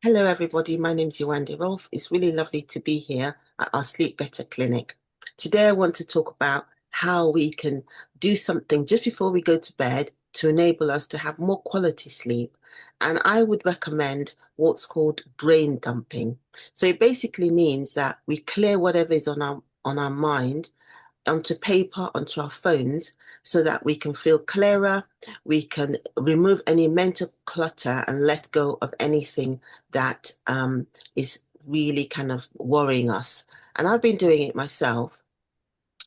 Hello, everybody. My name's Yewande Rolph. It's really lovely to be here at our Sleep Better clinic. Today, I want to talk about how we can do something just before we go to bed to enable us to have more quality sleep. And I would recommend what's called brain dumping. So it basically means that we clear whatever is on our mind onto paper, onto our phones, so that we can feel clearer, we can remove any mental clutter and let go of anything that is really kind of worrying us. And I've been doing it myself,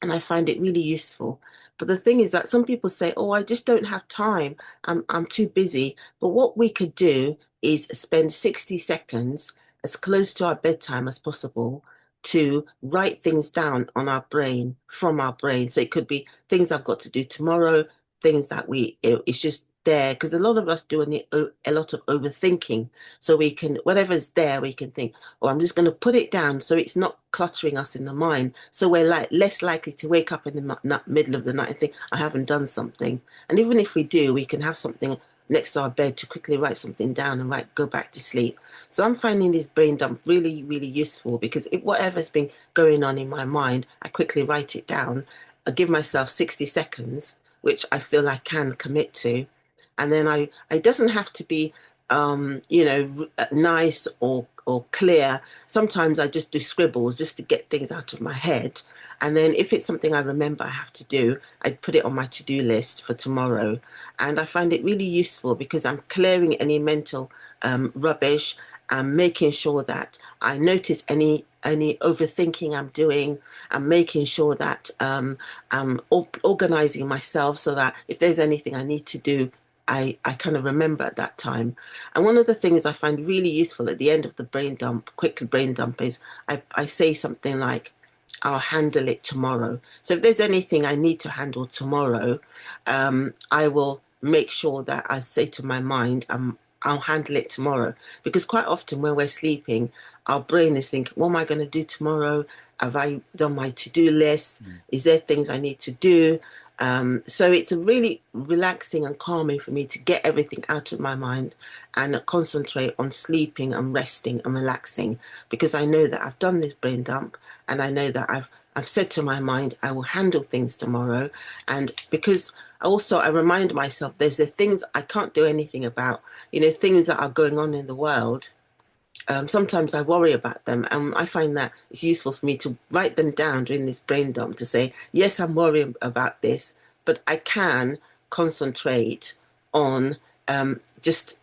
and I find it really useful. But the thing is that some people say, "Oh, I just don't have time. I'm too busy." But what we could do is spend 60 seconds as close to our bedtime as possible to write things down on our brain, from our brain. So it could be things I've got to do tomorrow, things that it's just there, because a lot of us do a lot of overthinking. So we can, whatever's there, we can think, "Oh, I'm just going to put it down so it's not cluttering us in the mind." So we're like less likely to wake up in the middle of the night and think, "I haven't done something." And even if we do, we can have something next to our bed to quickly write something down and go back to sleep. So I'm finding this brain dump really, really useful, because if whatever's been going on in my mind, I quickly write it down. I give myself 60 seconds, which I feel I can commit to. And then it doesn't have to be, nice or clear. Sometimes I just do scribbles just to get things out of my head. And then if it's something I remember I have to do, I put it on my to-do list for tomorrow. And I find it really useful because I'm clearing any mental rubbish and making sure that I notice any overthinking I'm doing. I'm making sure that I'm organizing myself so that if there's anything I need to do, I kind of remember at that time. And one of the things I find really useful at the end of the brain dump, quick brain dump, is I say something like, "I'll handle it tomorrow." So if there's anything I need to handle tomorrow, I will make sure that I say to my mind, I'll handle it tomorrow. Because quite often when we're sleeping, our brain is thinking, "What am I going to do tomorrow? Have I done my to-do list? Is there things I need to do?" So it's a really relaxing and calming for me to get everything out of my mind and concentrate on sleeping and resting and relaxing, because I know that I've done this brain dump, and I know that I've said to my mind I will handle things tomorrow. And because I remind myself there's the things I can't do anything about, things that are going on in the world. Sometimes I worry about them, and I find that it's useful for me to write them down during this brain dump to say, yes, I'm worrying about this, but I can concentrate on just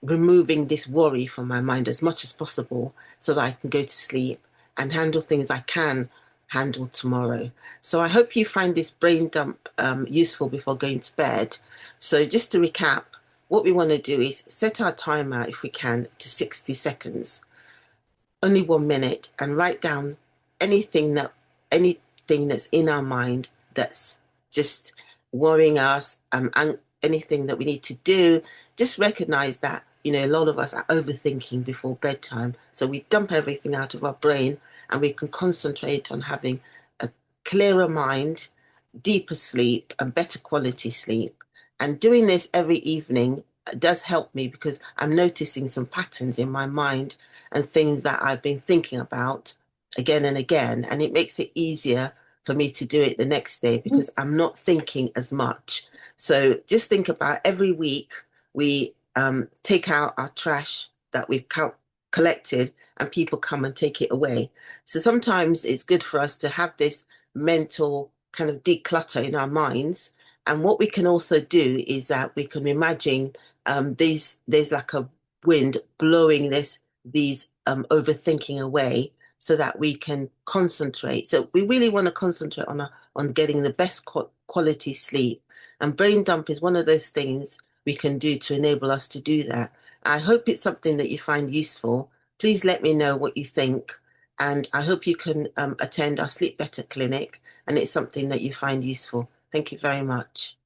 removing this worry from my mind as much as possible so that I can go to sleep and handle things I can handle tomorrow. So I hope you find this brain dump useful before going to bed. So just to recap, what we want to do is set our timer, if we can, to 60 seconds, only 1 minute, and write down anything that anything that's in our mind that's just worrying us, and anything that we need to do. Just recognize that, a lot of us are overthinking before bedtime. So we dump everything out of our brain, and we can concentrate on having a clearer mind, deeper sleep, and better quality sleep. And doing this every evening does help me, because I'm noticing some patterns in my mind and things that I've been thinking about again and again. And it makes it easier for me to do it the next day because I'm not thinking as much. So just think about every week we take out our trash that we've collected, and people come and take it away. So sometimes it's good for us to have this mental kind of declutter in our minds. And what we can also do is that we can imagine there's like a wind blowing these overthinking away, so that we can concentrate. So we really want to concentrate on getting the best quality sleep. And brain dump is one of those things we can do to enable us to do that. I hope it's something that you find useful. Please let me know what you think. And I hope you can attend our Sleep Better clinic, and it's something that you find useful. Thank you very much.